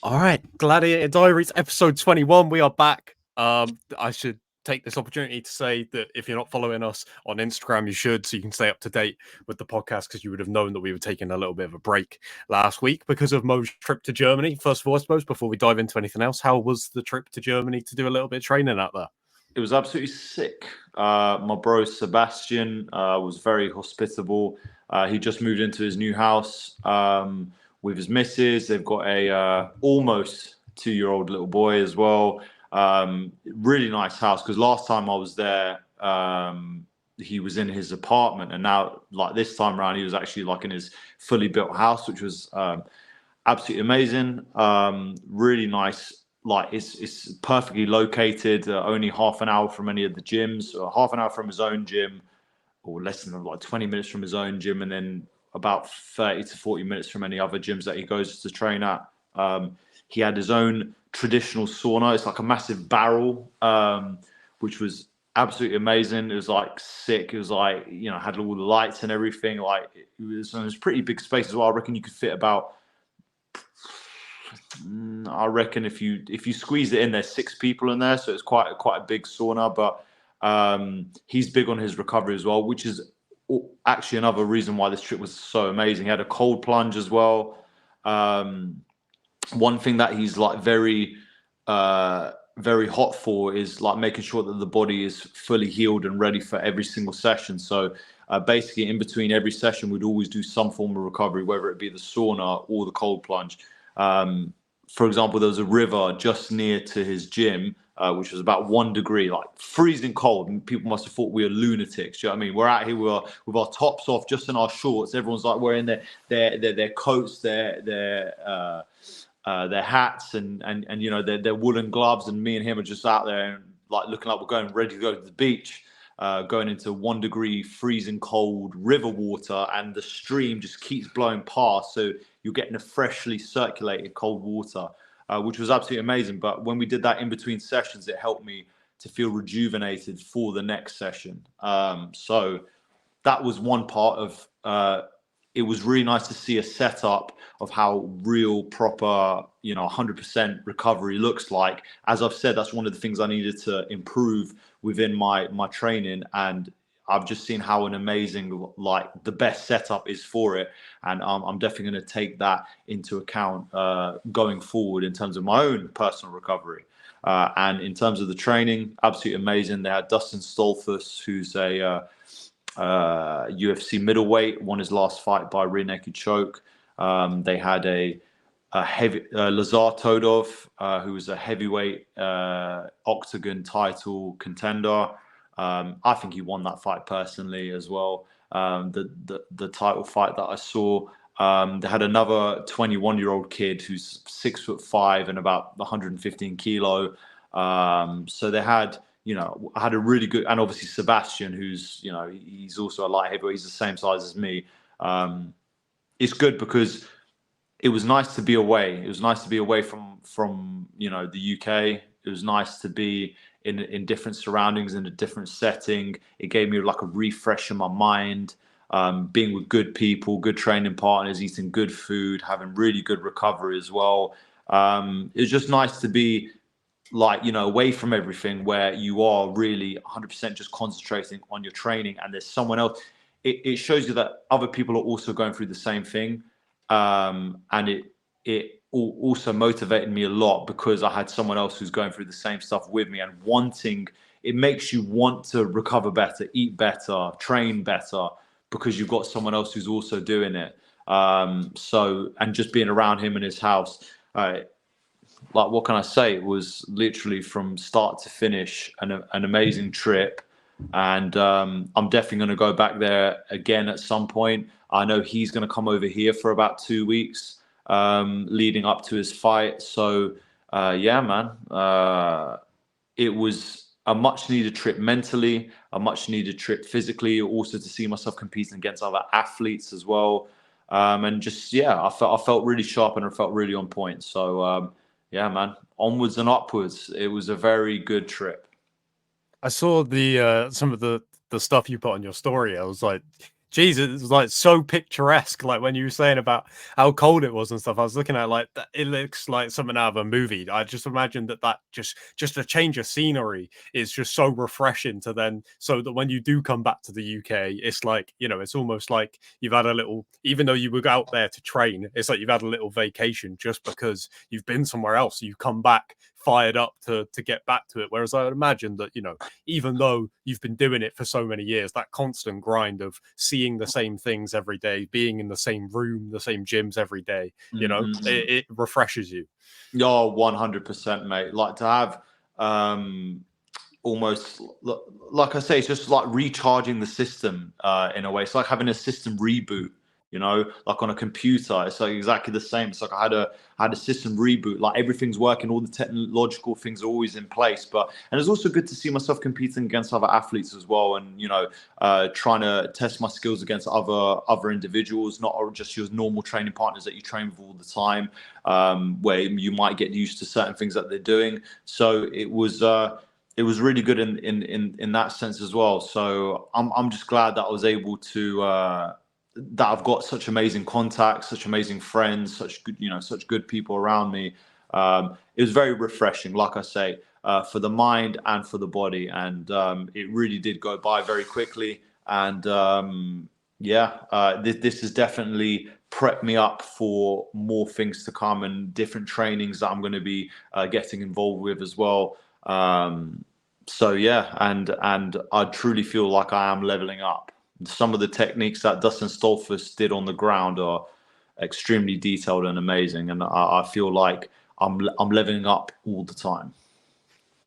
All right, Gladiator Diaries, episode 21. We are back. I should take this opportunity to say that if you're not following us on Instagram, you should, so you can stay up to date with the podcast, because you would have known that we were taking a little bit of a break last week because of Mo's trip to Germany. First of all, I suppose, before we dive into anything else, how was the trip to Germany to do a little bit of training out there? It was absolutely sick. My bro Sebastian was very hospitable. He just moved into his new house with his missus. They've got a almost 2-year-old little boy as well. Really nice house, because last time I was there, he was in his apartment, and now, like, this time around, he was actually like in his fully built house, which was absolutely amazing. Really nice. Like, it's perfectly located, only half an hour from any of the gyms, or half an hour from his own gym, or less than like 20 minutes from his own gym, and then about 30 to 40 minutes from any other gyms that he goes to train at. He had his own traditional sauna. It's like a massive barrel, which was absolutely amazing. It was like sick. It was like, had all the lights and everything. Like, it was pretty big space as well. I reckon you could fit about, I reckon if you squeeze it in, there's 6 people in there, so it's quite a big sauna. But he's big on his recovery as well, which is actually another reason why this trip was so amazing. He had a cold plunge as well. One thing that he's like very hot for is like making sure that the body is fully healed and ready for every single session. So basically, in between every session, we'd always do some form of recovery, whether it be the sauna or the cold plunge. For example, there was a river just near to his gym, which was about 1 degree, like freezing cold. And people must have thought we were lunatics. Do you know what I mean? We're out here with our tops off, just in our shorts. Everyone's like wearing their coats, their hats, and their woolen gloves. And me and him are just out there and like looking like we're going ready to go to the beach. Going into 1 degree freezing cold river water, and the stream just keeps blowing past, so you're getting a freshly circulated cold water, which was absolutely amazing. But when we did that in between sessions, it helped me to feel rejuvenated for the next session. So that was one part of it was really nice to see a setup of how real, proper, 100% recovery looks like. As I've said, that's one of the things I needed to improve within my training, and I've just seen how an amazing, like, the best setup is for it, and I'm definitely going to take that into account going forward in terms of my own personal recovery. And in terms of the training, absolutely amazing. They had Dustin Stolfus, who's a UFC middleweight, won his last fight by rear naked choke. They had a heavy Lazar Todov, who was a heavyweight octagon title contender. I think he won that fight personally as well. The title fight that I saw. They had another 21-year-old kid who's 6'5" and about 115 kilo. So they had, I had a really good, and obviously Sebastian, who's, he's also a light heavyweight. He's the same size as me. It's good because it was nice to be away. It was nice to be away from the UK. It was nice to be in different surroundings, in a different setting. It gave me like a refresh in my mind. Being with good people, good training partners, eating good food, having really good recovery as well. It's just nice to be like, away from everything, where you are really 100% just concentrating on your training, and there's someone else. It shows you that other people are also going through the same thing. And it also motivated me a lot, because I had someone else who's going through the same stuff with me, and it makes you want to recover better, eat better, train better, because you've got someone else who's also doing it. And just being around him in his house, like, what can I say? It was literally from start to finish an amazing trip. And I'm definitely going to go back there again at some point. I know he's going to come over here for about 2 weeks leading up to his fight. So, yeah, man, it was a much needed trip mentally, a much needed trip physically, also to see myself competing against other athletes as well. And just, yeah, I felt really sharp, and I felt really on point. So, yeah, man, onwards and upwards. It was a very good trip. I saw the some of the stuff you put on your story. I was like, Jesus, it was like so picturesque. Like when you were saying about how cold it was and stuff, I was looking at like that. It looks like something out of a movie. I just imagined that just a change of scenery is just so refreshing to then, so that when you do come back to the UK, it's like, you know, it's almost like you've had a little, even though you were out there to train, it's like you've had a little vacation just because you've been somewhere else. You come back fired up to get back to it. Whereas I would imagine that, you know, even though you've been doing it for so many years, that constant grind of seeing the same things every day, being in the same room, the same gyms every day, you know, it refreshes you. Yeah, 100%, mate. Like to have almost like I say, it's just like recharging the system in a way. It's like having a system reboot, you know, like on a computer. It's like exactly the same. It's like I had a system reboot, like everything's working, all the technological things are always in place. And it's also good to see myself competing against other athletes as well, and you know, trying to test my skills against other individuals, not just your normal training partners that you train with all the time, where you might get used to certain things that they're doing. So it was really good in that sense as well. So I'm just glad that I was able to that I've got such amazing contacts, such amazing friends, such good, you know, such good people around me. It was very refreshing, like I say, for the mind and for the body, and it really did go by very quickly. And this has definitely prepped me up for more things to come and different trainings that I'm going to be getting involved with as well. So yeah, and I truly feel like I am leveling up. Some of the techniques that Dustin Stolfus did on the ground are extremely detailed and amazing, and I feel like I'm leveling up all the time.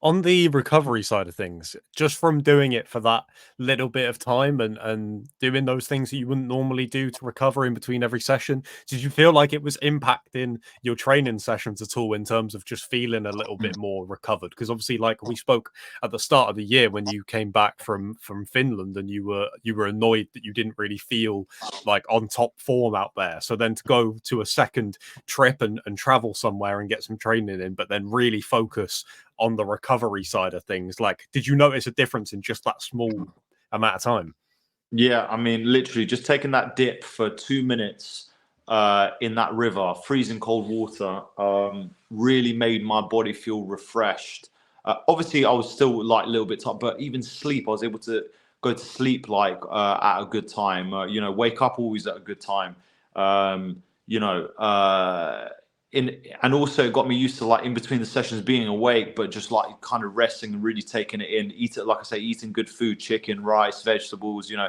On the recovery side of things, just from doing it for that little bit of time and doing those things that you wouldn't normally do to recover in between every session, did you feel like it was impacting your training sessions at all in terms of just feeling a little bit more recovered? Because obviously, like we spoke at the start of the year when you came back from Finland and you were annoyed that you didn't really feel like on top form out there. So then to go to a second trip and travel somewhere and get some training in, but then really focus on the recovery side of things, like did you notice a difference in just that small amount of time? Yeah, I mean, literally just taking that dip for 2 minutes in that river, freezing cold water, really made my body feel refreshed. Obviously, I was still like a little bit tired, but even sleep, I was able to go to sleep like at a good time. You know, wake up always at a good time. You know, and also it got me used to like in between the sessions being awake, but just like kind of resting and really taking it in. Eat it, like I say, eating good food, chicken, rice, vegetables, you know,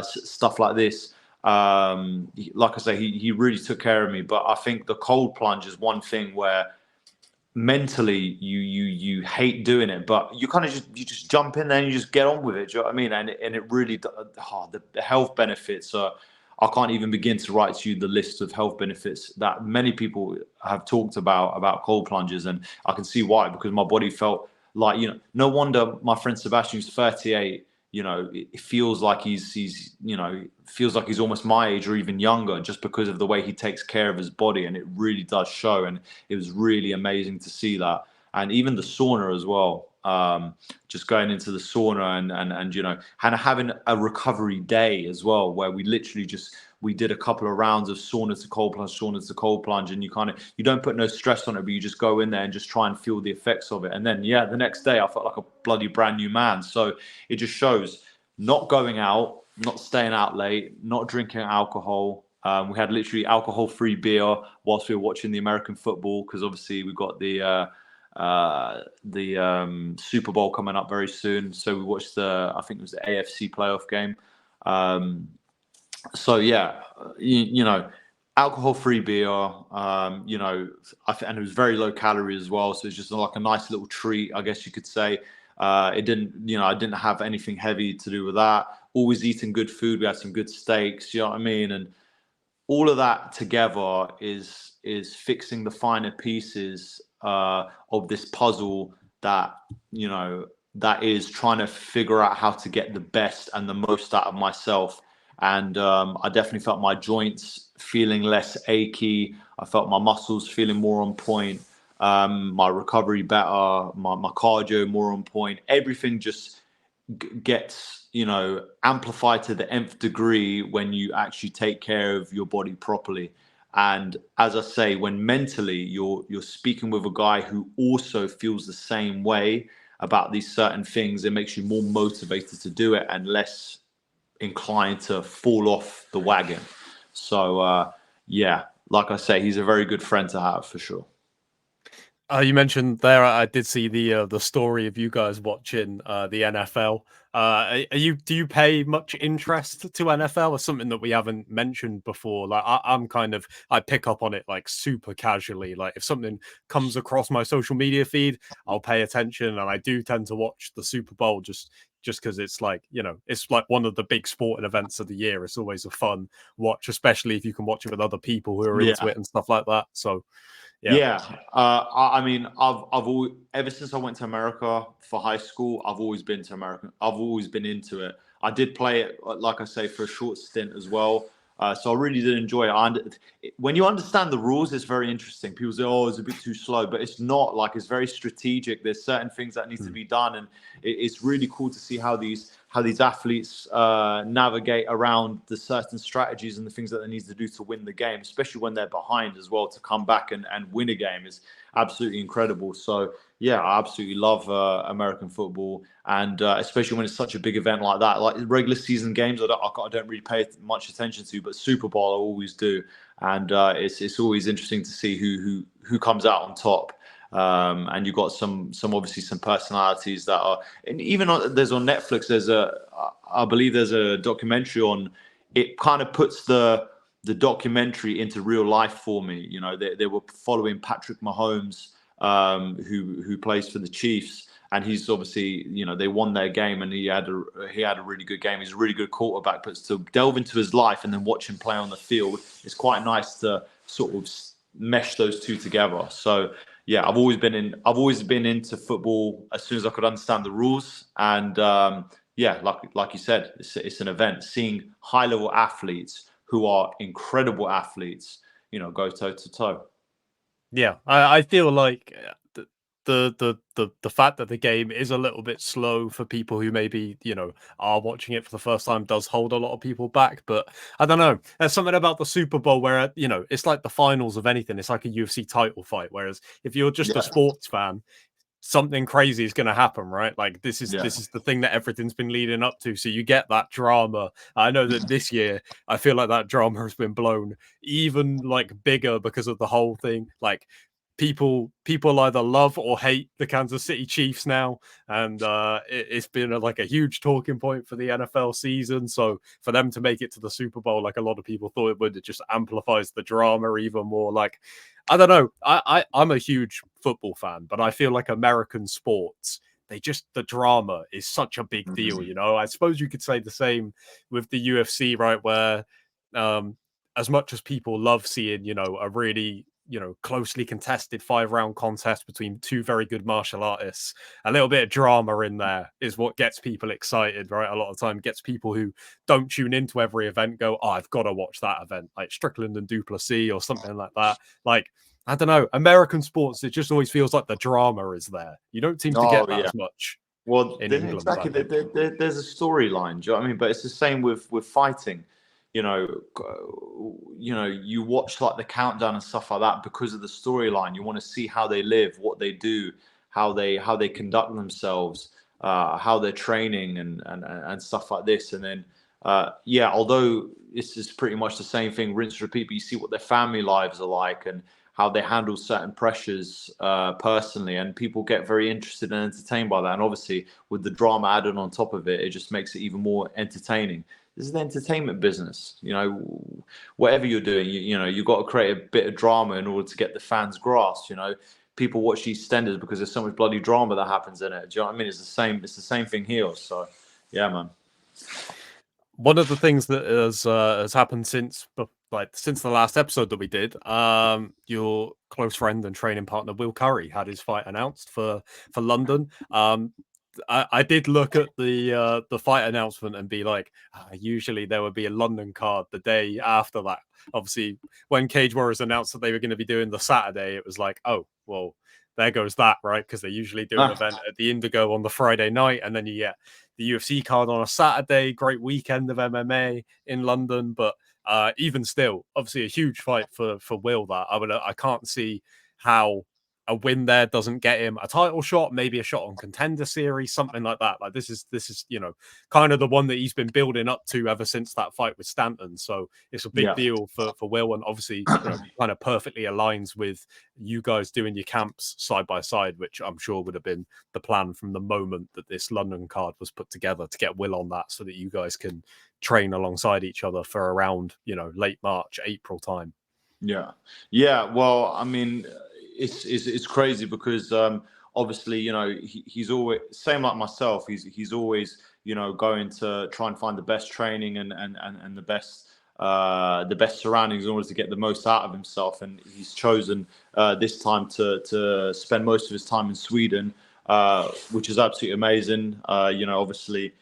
stuff like this. Like I say, he really took care of me. But I think the cold plunge is one thing where mentally you hate doing it, but you kind of just jump in there and you just get on with it. Do you know what I mean? And it really the health benefits are. I can't even begin to write to you the list of health benefits that many people have talked about cold plunges, and I can see why, because my body felt like, you know, no wonder my friend Sebastian, who's 38, you know, it feels like he's you know, feels like he's almost my age or even younger, just because of the way he takes care of his body, and it really does show. And it was really amazing to see that. And even the sauna as well, just going into the sauna and you know, and having a recovery day as well, where we literally we did a couple of rounds of sauna to cold plunge, and you don't put no stress on it, but you just go in there and just try and feel the effects of it. And then yeah, the next day I felt like a bloody brand new man. So it just shows not going out, not staying out late, not drinking alcohol. We had literally alcohol-free beer whilst we were watching the American football, because obviously we've got the Super Bowl coming up very soon. So we watched I think it was the AFC playoff game. So yeah, you know, alcohol-free beer, you know, and it was very low calorie as well. So it's just like a nice little treat, I guess you could say. It didn't, you know, I didn't have anything heavy to do with that. Always eating good food. We had some good steaks, you know what I mean? And all of that together is fixing the finer pieces of this puzzle that, you know, that is trying to figure out how to get the best and the most out of myself. And I definitely felt my joints feeling less achy. I felt my muscles feeling more on point. My recovery better, my cardio more on point. Everything just gets, amplified to the nth degree when you actually take care of your body properly. And as I say, when mentally you're speaking with a guy who also feels the same way about these certain things, it makes you more motivated to do it and less inclined to fall off the wagon. So yeah, like I say, he's a very good friend to have for sure. You mentioned there. I did see the story of you guys watching the NFL. Do you pay much interest to NFL, or something that we haven't mentioned before? Like I pick up on it like super casually. Like if something comes across my social media feed, I'll pay attention, and I do tend to watch the Super Bowl just because it's like, it's like one of the big sporting events of the year. It's always a fun watch, especially if you can watch it with other people who are into Yeah. it and stuff like that. So yeah. Yeah, I mean, I've always, ever since I went to America for high school, I've always been to America. I've always been into it. I did play it, like I say, for a short stint as well. So I really did enjoy it. When you understand the rules, it's very interesting. People say, "Oh, it's a bit too slow," but it's not. Like, it's very strategic. There's certain things that need to be done, and it's really cool to see how these athletes navigate around the certain strategies and the things that they need to do to win the game, especially when they're behind as well. To come back and win a game is absolutely incredible. So yeah, I absolutely love American football, and especially when it's such a big event like that. Like regular season games, I don't really pay much attention to, but Super Bowl I always do, and it's always interesting to see who comes out on top. And you've got some obviously some personalities that are, and even there's on Netflix. I believe there's a documentary on. It kind of puts the documentary into real life for me. They were following Patrick Mahomes, who plays for the Chiefs, and he's obviously, they won their game, and he had a really good game. He's a really good quarterback, but to delve into his life and then watch him play on the field, it's quite nice to sort of mesh those two together. So yeah, I've always been into football as soon as I could understand the rules, and yeah, like you said, it's an event. Seeing high level athletes who are incredible athletes, go toe to toe. Yeah, I feel like the fact that the game is a little bit slow for people who maybe, are watching it for the first time does hold a lot of people back. But I don't know. There's something about the Super Bowl where, it's like the finals of anything. It's like a UFC title fight. Whereas if you're just a Yeah, sports fan, something crazy is going to happen, right? Like this is yeah. the thing that everything's been leading up to. So you get that drama. I know that this year, I feel like that drama has been blown even like bigger because of the whole thing. Like people either love or hate the Kansas City Chiefs now, and it's been like a huge talking point for the NFL season. So for them to make it to the Super Bowl, like a lot of people thought it would, it just amplifies the drama even more. Like I don't know. I'm a huge football fan, but I feel like American sports, the drama is such a big deal, Mhm. I suppose you could say the same with the UFC, right? Where um as much as people love seeing, a really, closely contested 5 round contest between two very good martial artists, a little bit of drama in there is what gets people excited, right? A lot of time gets people who don't tune into every event go, oh, I've got to watch that event, like Strickland and Duplessis or something like that. Like, I don't know, American sports, it just always feels like the drama is there. You don't seem to get Oh that yeah. as much Well, in then England, I exactly. think. There's a storyline. Do you know what I mean? But it's the same with fighting. You know, you watch like the countdown and stuff like that because of the storyline. You want to see how they live, what they do, how they conduct themselves, how they're training, and stuff like this. And then, yeah, although this is pretty much the same thing, rinse, repeat. But you see what their family lives are like and how they handle certain pressures personally, and people get very interested and entertained by that. And obviously, with the drama added on top of it, it just makes it even more entertaining. This is the entertainment business, whatever you're doing, you've got to create a bit of drama in order to get the fans' grasp. People watch these EastEnders because there's so much bloody drama that happens in it. Do you know what I mean? It's the same thing here. So, yeah, man. One of the things that has happened since the last episode that we did, your close friend and training partner Will Curry had his fight announced for London. I did look at the fight announcement and be like, usually there would be a London card the day after that. Obviously, when Cage Warriors announced that they were going to be doing the Saturday, it was like, oh well, there goes that, right? Because they usually do an event at the Indigo on the Friday night, and then you get the UFC card on a Saturday. Great weekend of MMA in London, but even still, obviously a huge fight for Will. That I can't see how a win there doesn't get him a title shot, maybe a shot on Contender Series, something like that. Like this is kind of the one that he's been building up to ever since that fight with Stanton. So it's a big deal for Will, and obviously kind of perfectly aligns with you guys doing your camps side by side, which I'm sure would have been the plan from the moment that this London card was put together, to get Will on that so that you guys can train alongside each other for around late March, April time. Yeah. Well, I mean, it's crazy because obviously he's always same like myself. He's always going to try and find the best training and the best surroundings in order to get the most out of himself. And he's chosen this time to spend most of his time in Sweden, which is absolutely amazing. Obviously.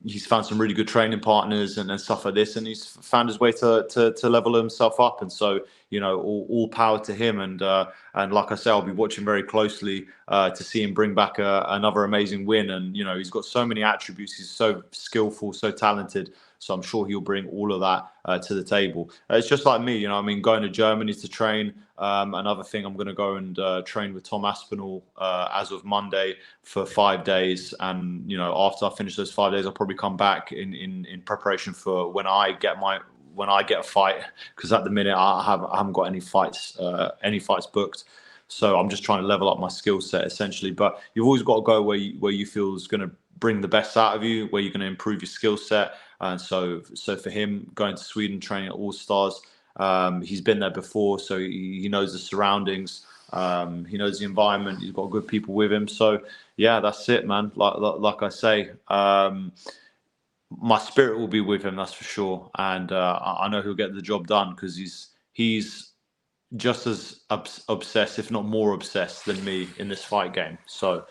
He's found some really good training partners and stuff like this, and he's found his way to level himself up. And so, all power to him. And like I say, I'll be watching very closely to see him bring back another amazing win. And he's got so many attributes. He's so skillful, so talented. So I'm sure he'll bring all of that to the table. It's just like me, going to Germany to train. Another thing, I'm going to go and train with Tom Aspinall as of Monday for 5 days. And, after I finish those 5 days, I'll probably come back in preparation for when I get a fight. Because at the minute, I haven't got any fights booked. So I'm just trying to level up my skill set essentially. But you've always got to go where you feel is going to bring the best out of you, where you're going to improve your skill set. And so for him, going to Sweden, training at All Stars, he's been there before, so he knows the surroundings, he knows the environment, he's got good people with him. So yeah, that's it, man. Like I say, my spirit will be with him, that's for sure. And I know he'll get the job done because he's just as obsessed, if not more obsessed than me in this fight game. So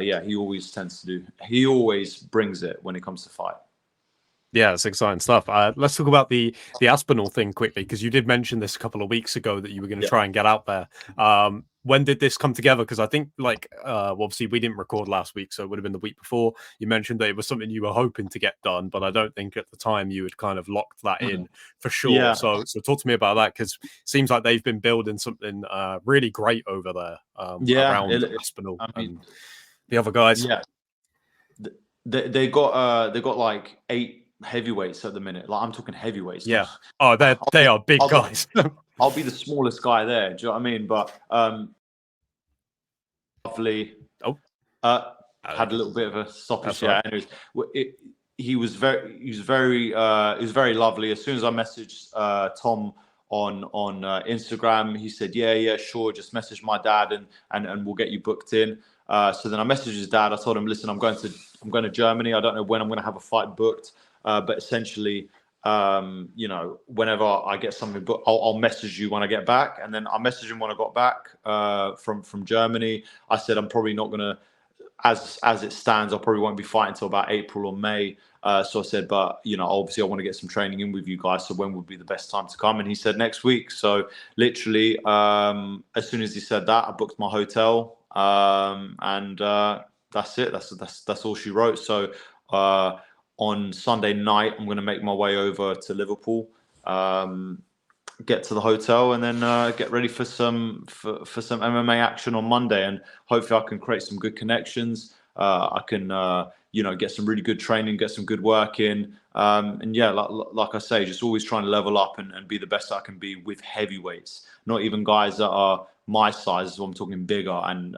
he always brings it when it comes to fight. Yeah, it's exciting stuff. Let's talk about the Aspinall thing quickly, because you did mention this a couple of weeks ago that you were going to try and get out there. When did this come together? Because I think, obviously we didn't record last week, so it would have been the week before. You mentioned that it was something you were hoping to get done, but I don't think at the time you had kind of locked that in for sure. Yeah. So talk to me about that, because it seems like they've been building something really great over there around Aspinall and the other guys. Yeah, they got like 8 heavyweights at the minute. Like I'm talking heavyweights. Yeah. Oh, they are big guys. I'll be the smallest guy there. Do you know what I mean? But lovely. Had a little bit of a stoppage. Yeah. Right. Anyways, he was very lovely. As soon as I messaged Tom on Instagram, he said, yeah, sure. Just message my dad and we'll get you booked in. So then I messaged his dad. I told him, listen, I'm going to Germany. I don't know when I'm going to have a fight booked. But essentially, whenever I get something booked, I'll message you when I get back. And then I messaged him when I got back from Germany. I said, I'm probably not going to, as it stands, I probably won't be fighting until about April or May. So I said, but, obviously I want to get some training in with you guys. So when would be the best time to come? And he said next week. So literally, as soon as he said that, I booked my hotel. And that's it. That's all she wrote. So on Sunday night, I'm going to make my way over to Liverpool, get to the hotel, and then get ready for some MMA action on Monday. And hopefully I can create some good connections. I can get some really good training, get some good work in. And yeah, like I say, just always trying to level up and be the best I can be with heavyweights, not even guys that are my size. So I'm talking bigger and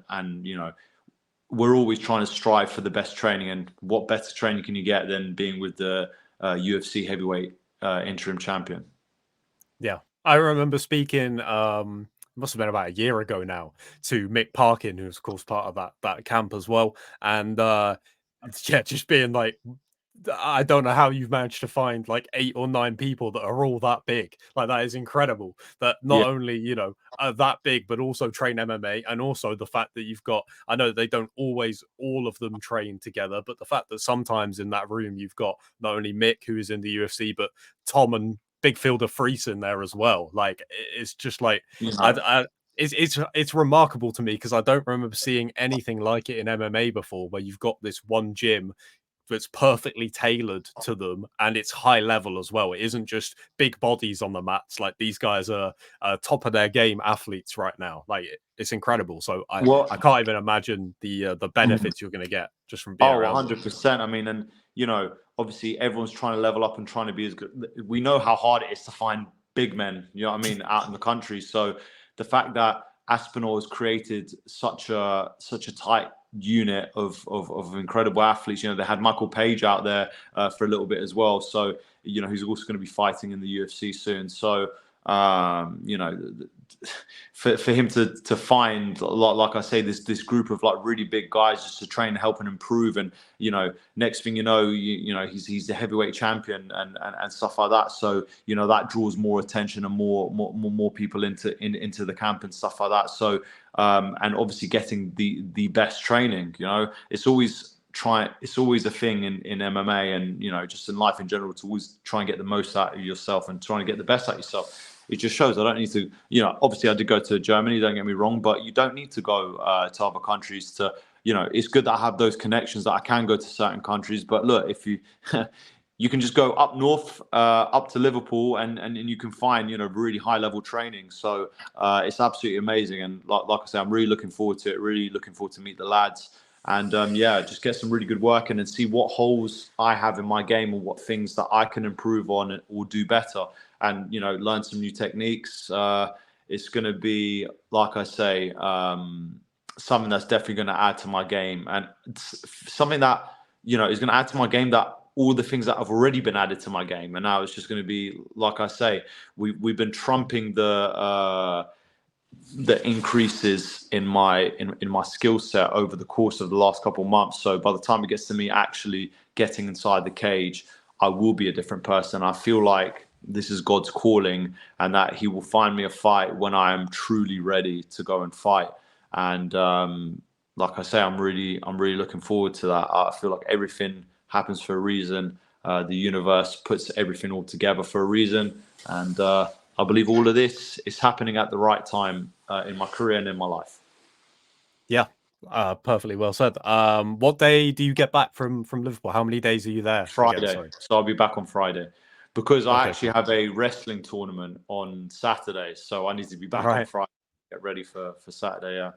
we're always trying to strive for the best training, and what better training can you get than being with the UFC heavyweight interim champion? Yeah, I remember speaking, must have been about a year ago now, to Mick Parkin, who's of course part of that camp as well, and just being like, I don't know how you've managed to find like 8 or 9 people that are all that big. Like that is incredible. That not only are that big, but also train MMA, and also the fact that you've got. I know they don't always all of them train together, but the fact that sometimes in that room you've got not only Mick, who is in the UFC, but Tom and Big Fielder Freese in there as well. Like it's just like it's remarkable to me, because I don't remember seeing anything like it in MMA before, where you've got this one gym that's perfectly tailored to them, and it's high level as well. It isn't just big bodies on the mats. Like, these guys are top of their game athletes right now. Like, it's incredible. So Well, I can't even imagine the benefits you're going to get just from being around them. 100%. I mean, and obviously everyone's trying to level up and trying to be as good. We know how hard it is to find big men, you know what I mean, out in the country. So the fact that Aspinall has created such a tight unit of incredible athletes. They had Michael Page out there for a little bit as well. So he's also going to be fighting in the UFC soon. So for him to find, like I say, this group of like really big guys just to train, help and improve, and next thing he's the heavyweight champion and stuff like that. So that draws more attention and more people into the camp and stuff like that. So and obviously getting the best training. It's always a thing in MMA and just in life in general, to always try and get the most out of yourself and trying to get the best out of yourself. It just shows I don't need to, obviously I did go to Germany, don't get me wrong, but you don't need to go to other countries to, it's good that I have those connections that I can go to certain countries. But look, if you, you can just go up north, up to Liverpool and you can find, really high level training. So it's absolutely amazing. And like I say, I'm really looking forward to it, really looking forward to meet the lads. And just get some really good work in and see what holes I have in my game and what things that I can improve on or do better. And learn some new techniques. It's going to be, like I say, something that's definitely going to add to my game, and something that is going to add to my game, that all the things that have already been added to my game. And now it's just going to be, like I say, we've been trumping the increases in my skill set over the course of the last couple of months. So by the time it gets to me actually getting inside the cage, I will be a different person. I feel like this is God's calling, and that He will find me a fight when I am truly ready to go and fight. And like I say, I'm really looking forward to that. I feel like everything happens for a reason. The universe puts everything all together for a reason, and I believe all of this is happening at the right time in my career and in my life. Yeah, perfectly well said. What day do you get back from Liverpool? How many days are you there? Friday. Again, sorry. So I'll be back on Friday, because I Okay, actually have a wrestling tournament on Saturday. So I need to be back on Friday, get ready for Saturday. Yeah.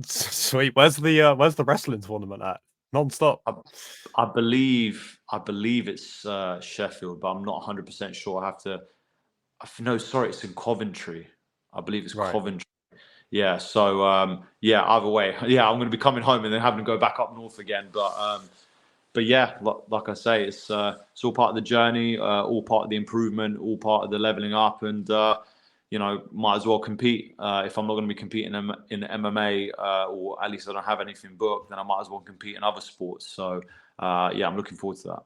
Sweet. Where's the wrestling tournament at? Non-stop. I believe it's Sheffield, but I'm not 100% sure. I have to. No, sorry, it's in Coventry. I believe it's Coventry. Yeah. So either way, yeah, I'm going to be coming home and then having to go back up north again. But yeah, like I say, it's all part of the journey, all part of the improvement, all part of the leveling up, and might as well compete. If I'm not going to be competing in MMA, or at least I don't have anything booked, then I might as well compete in other sports. So I'm looking forward to that.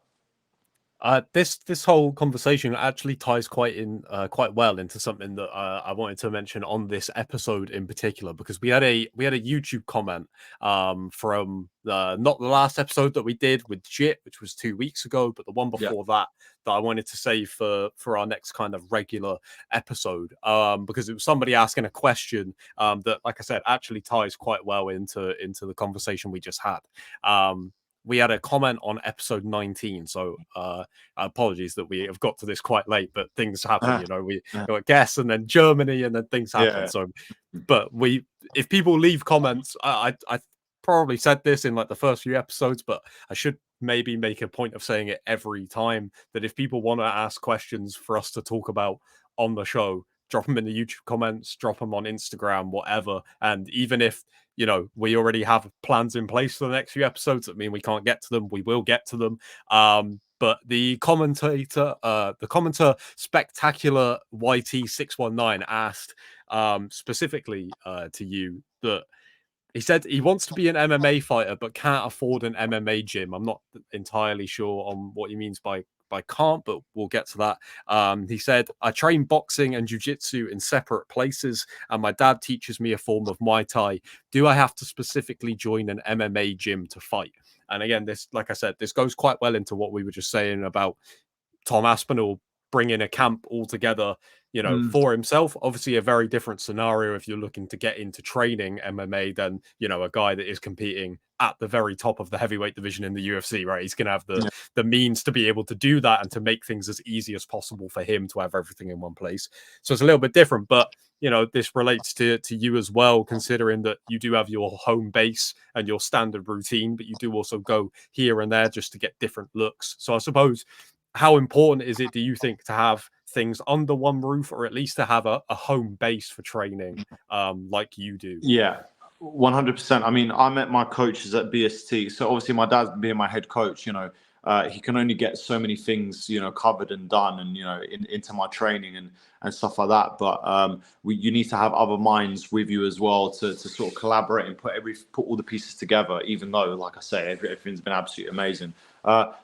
This whole conversation actually ties quite well into something that I wanted to mention on this episode in particular, because we had a YouTube comment from not the last episode that we did with Jit, which was 2 weeks ago, but the one before that I wanted to save for our next kind of regular episode, because it was somebody asking a question that, like I said, actually ties quite well into the conversation we just had. We had a comment on episode 19. So apologies that we have got to this quite late, but things happen, we got guests and then Germany and then things happen. Yeah. So, but if people leave comments, I probably said this in like the first few episodes, but I should maybe make a point of saying it every time, that if people want to ask questions for us to talk about on the show, drop them in the YouTube comments, drop them on Instagram, whatever. And even if we already have plans in place for the next few episodes that mean we can't get to them, we will get to them. But the commenter Spectacular YT619 asked specifically to you that he said he wants to be an MMA fighter but can't afford an MMA gym. I'm not entirely sure on what he means by can't, but we'll get to that. He said, I train boxing and jiu-jitsu in separate places, and my dad teaches me a form of Muay Thai. Do I have to specifically join an MMA gym to fight? And again, this, like I said, this goes quite well into what we were just saying about Tom Aspinall bringing a camp all together, for himself. Obviously a very different scenario if you're looking to get into training MMA than, a guy that is competing at the very top of the heavyweight division in the UFC, right? He's going to have the means to be able to do that and to make things as easy as possible for him to have everything in one place. So it's a little bit different, but this relates to you as well, considering that you do have your home base and your standard routine, but you do also go here and there just to get different looks. So I suppose, how important is it, do you think, to have things under one roof, or at least to have a home base for training, like you do? Yeah, 100%. I mean, I met my coaches at BST. So obviously my dad being my head coach, he can only get so many things, covered and done and, into my training and stuff like that. But you need to have other minds with you as well to sort of collaborate and put all the pieces together, even though, like I say, everything's been absolutely amazing.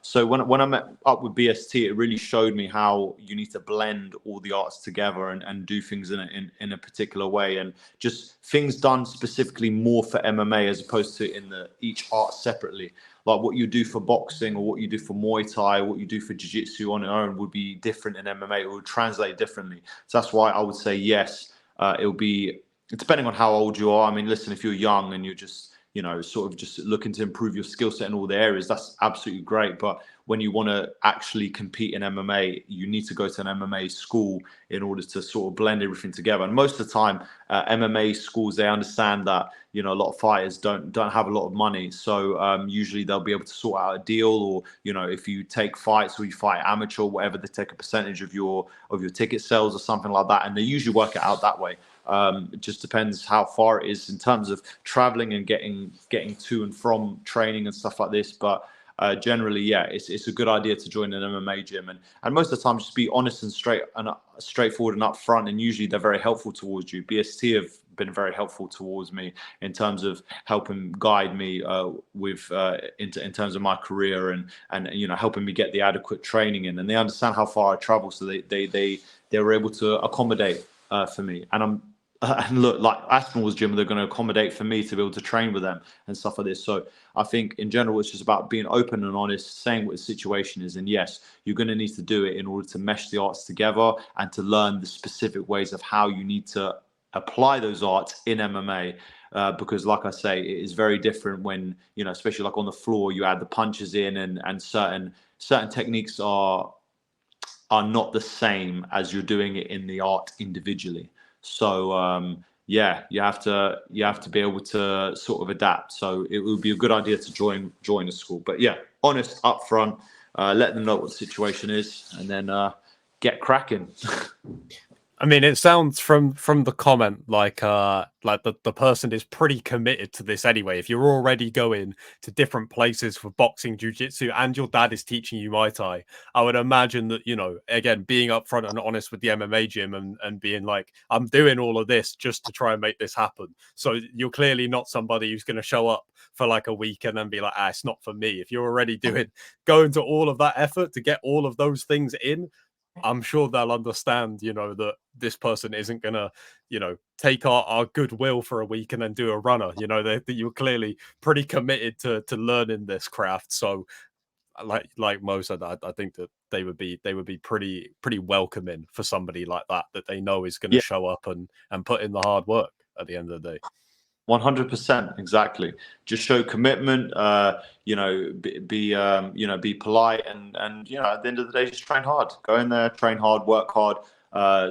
So when I met up with BST, it really showed me how you need to blend all the arts together and do things in a particular way, and just things done specifically more for MMA as opposed to in each art separately. Like what you do for boxing or what you do for Muay Thai, what you do for Jiu-Jitsu on its own would be different in MMA. It would translate differently. So that's why I would say yes. It'll be depending on how old you are. I mean, listen, if you're young and you're just sort of just looking to improve your skill set in all the areas, that's absolutely great. But when you want to actually compete in MMA, you need to go to an MMA school in order to sort of blend everything together. And most of the time, MMA schools, they understand that, a lot of fighters don't have a lot of money. So usually they'll be able to sort out a deal, or, if you take fights or you fight amateur or whatever, they take a percentage of your ticket sales or something like that. And they usually work it out that way. It just depends how far it is in terms of traveling and getting to and from training and stuff like this. But generally, yeah, it's a good idea to join an MMA gym, and most of the time just be honest and straightforward and upfront. And usually they're very helpful towards you. BST have been very helpful towards me in terms of helping guide me in terms of my career and helping me get the adequate training in. And they understand how far I travel, so they were able to accommodate for me. And look, like Aspinall's gym, they're going to accommodate for me to be able to train with them and stuff like this. So I think in general, it's just about being open and honest, saying what the situation is. And yes, you're going to need to do it in order to mesh the arts together and to learn the specific ways of how you need to apply those arts in MMA. Because like I say, it is very different when, especially like on the floor, you add the punches in and certain techniques are not the same as you're doing it in the art individually. So yeah, you have to be able to sort of adapt. So it would be a good idea to join a school. But yeah, honest, upfront, let them know what the situation is, and then get cracking. I mean, it sounds from the comment like the person is pretty committed to this anyway. If you're already going to different places for boxing, jiu-jitsu, and your dad is teaching you Muay Thai, I would imagine that, again, being upfront and honest with the MMA gym and being like, I'm doing all of this just to try and make this happen. So you're clearly not somebody who's going to show up for like a week and then be like, it's not for me. If you're already going to all of that effort to get all of those things in, I'm sure they'll understand, that this person isn't going to, take our goodwill for a week and then do a runner. That you're clearly pretty committed to learning this craft. So like Mo said, I think that they would be pretty welcoming for somebody like that they know is going to show up and put in the hard work at the end of the day. 100%, exactly. Just show commitment. Be polite, and at the end of the day, just train hard. Go in there, train hard, work hard.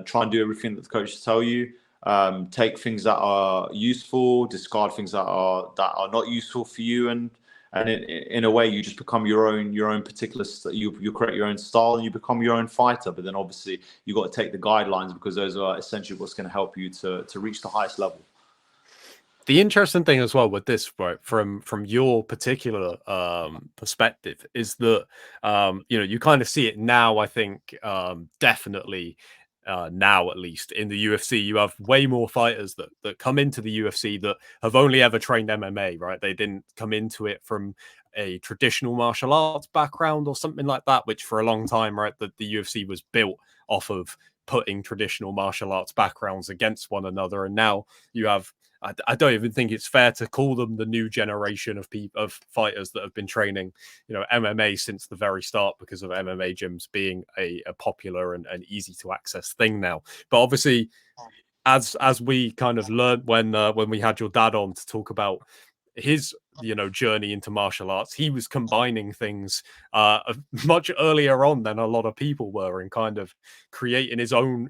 Try and do everything that the coaches tell you. Take things that are useful, discard things that are not useful for you, and in a way, you just become your own particular. You create your own style, and you become your own fighter. But then, obviously, you got to take the guidelines, because those are essentially what's going to help you to reach the highest level. The interesting thing as well with this, right, from your particular perspective, is that you kind of see it now. I think definitely now, at least in the UFC, you have way more fighters that come into the UFC that have only ever trained MMA. Right, they didn't come into it from a traditional martial arts background or something like that, which for a long time, right, the UFC was built off of putting traditional martial arts backgrounds against one another, and now you have. I don't even think it's fair to call them the new generation of fighters that have been training, MMA since the very start, because of MMA gyms being a popular and easy to access thing now. But obviously, as we kind of learned when we had your dad on to talk about his journey into martial arts, he was combining things much earlier on than a lot of people were, and kind of creating his own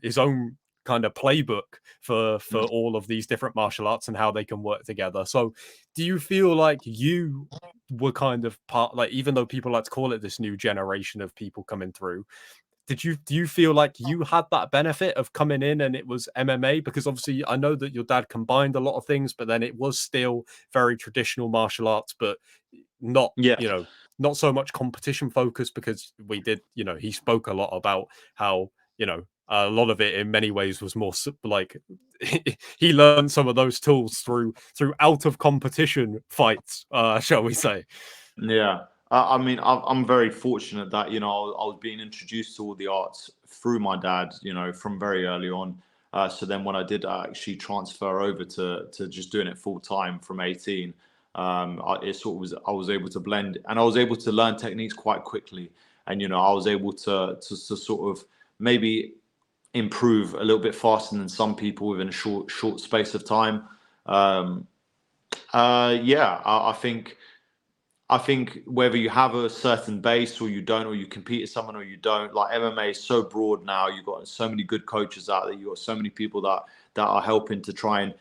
kind of playbook for all of these different martial arts and how they can work together. So do you feel like you were kind of part, like, even though people like to call it this new generation of people coming through, do you feel like you had that benefit of coming in and it was MMA? Because obviously I know that your dad combined a lot of things, but then it was still very traditional martial arts, but not, Yeah. not so much competition focused, because we did, he spoke a lot about how, a lot of it in many ways was more like he learned some of those tools through out of competition fights, shall we say. Yeah, I mean, I'm very fortunate that I was being introduced to all the arts through my dad, from very early on. So then when I did actually transfer over to just doing it full time from 18, I was able to blend, and I was able to learn techniques quite quickly, and I was able to sort of maybe improve a little bit faster than some people within a short space of time. Um, yeah, I think whether you have a certain base or you don't, or you compete with someone or you don't, like MMA is so broad now. You've got so many good coaches out there. You've got so many people that are helping to try and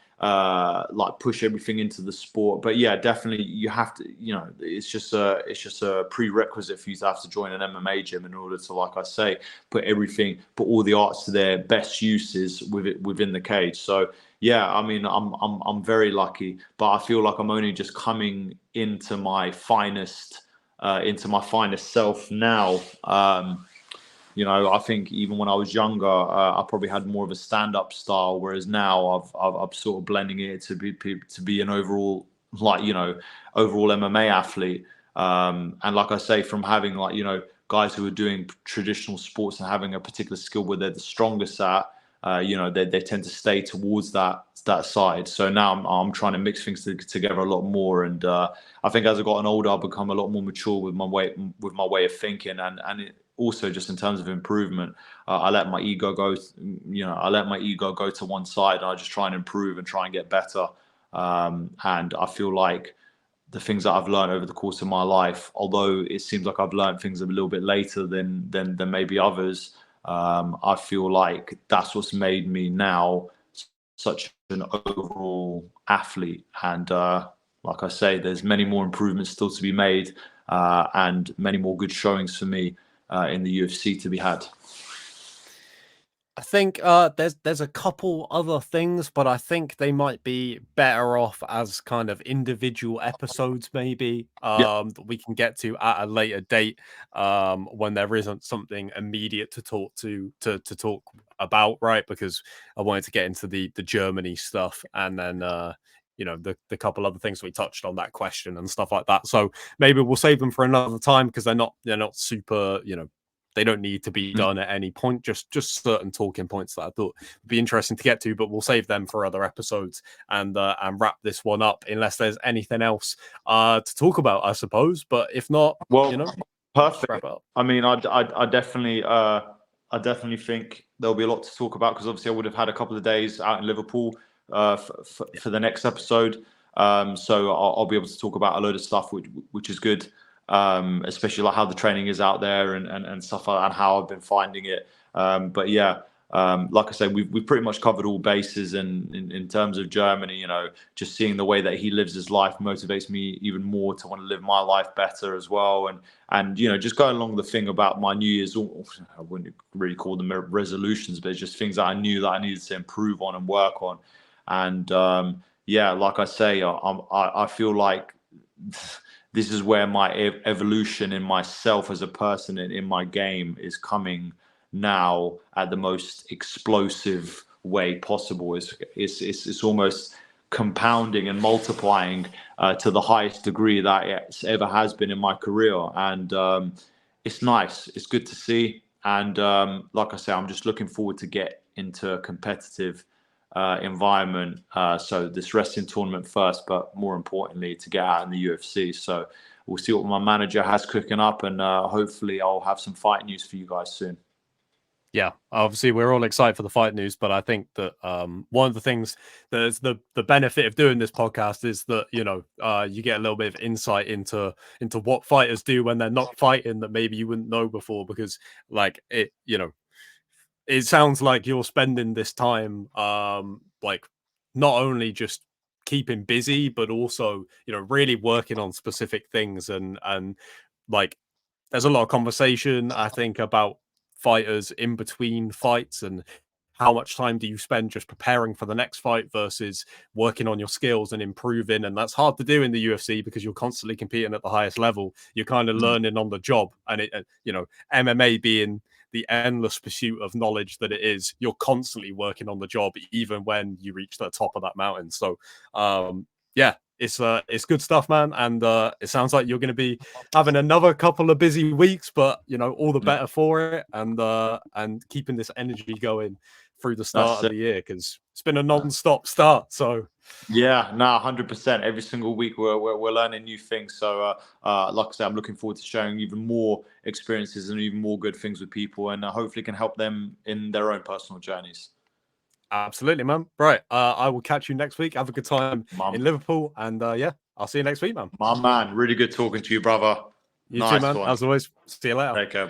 like push everything into the sport. But yeah, definitely you have to. It's just a prerequisite for you to have to join an MMA gym in order to, like I say, put all the arts to their best uses within the cage. So yeah, I mean, I'm very lucky, but I feel like I'm only just coming into my finest self now. I think even when I was younger, I probably had more of a stand-up style, whereas now I'm sort of blending it to be an overall, like, overall MMA athlete. And like I say, from having, like, guys who are doing traditional sports and having a particular skill where they're the strongest at, they tend to stay towards that side. So now I'm trying to mix things together a lot more, and I think as I've gotten older, I've become a lot more mature with my way of thinking, and also just in terms of improvement. I let my ego go. I let my ego go to one side, and I just try and improve and try and get better. And I feel like the things that I've learned over the course of my life, although it seems like I've learned things a little bit later than maybe others, I feel like that's what's made me now such an overall athlete. And like I say, there's many more improvements still to be made, and many more good showings for me in the UFC to be had. I think there's a couple other things, but I think they might be better off as kind of individual episodes, maybe, Yeah. that we can get to at a later date, when there isn't something immediate to talk about, right? Because I wanted to get into the Germany stuff, and then the couple other things we touched on, that question and stuff like that. So maybe we'll save them for another time, because they're not super, they don't need to be done at any point, just certain talking points that I thought would be interesting to get to, but we'll save them for other episodes, and wrap this one up, unless there's anything else to talk about, I suppose. But if not, Well, just wrap perfect. it up. I mean, I definitely think there'll be a lot to talk about, because obviously I would have had a couple of days out in Liverpool for the next episode. So I'll be able to talk about a load of stuff, which is good, especially like how the training is out there, and stuff like that, and how I've been finding it. But yeah, like I said, we've pretty much covered all bases, and in terms of Germany, just seeing the way that he lives his life motivates me even more to want to live my life better as well. And just going along the thing about my New Year's, I wouldn't really call them resolutions, but it's just things that I knew that I needed to improve on and work on. And yeah, like I say, I feel like this is where my evolution in myself as a person and in my game is coming now at the most explosive way possible. It's almost compounding and multiplying to the highest degree that it ever has been in my career. And it's nice. It's good to see. And like I say, I'm just looking forward to get into a competitive environment. So this wrestling tournament first, but more importantly, to get out in the UFC. So we'll see what my manager has cooking up, and hopefully I'll have some fight news for you guys soon. Yeah, obviously we're all excited for the fight news, but I think that one of the things that's the benefit of doing this podcast is that you get a little bit of insight into what fighters do when they're not fighting that maybe you wouldn't know before, because like it sounds like you're spending this time like not only just keeping busy but also really working on specific things, and like there's a lot of conversation, I think, about fighters in between fights and how much time do you spend just preparing for the next fight versus working on your skills and improving. And that's hard to do in the UFC because you're constantly competing at the highest level. You're kind of learning on the job. And MMA being the endless pursuit of knowledge that it is, you're constantly working on the job, even when you reach the top of that mountain. So, yeah, it's good stuff, man. And it sounds like you're going to be having another couple of busy weeks, but all the better for it, and keeping this energy going through the start of the year, because it's been a non-stop start. So yeah, no, 100%. Every single week we're learning new things. So like I said, I'm looking forward to sharing even more experiences and even more good things with people, and hopefully can help them in their own personal journeys. absolutely, man. Right, I will catch you next week. Have a good time in Liverpool, and yeah, I'll see you next week, man. My man, really good talking to you, brother. You too, Nice man. one. As always, see you later. Take care.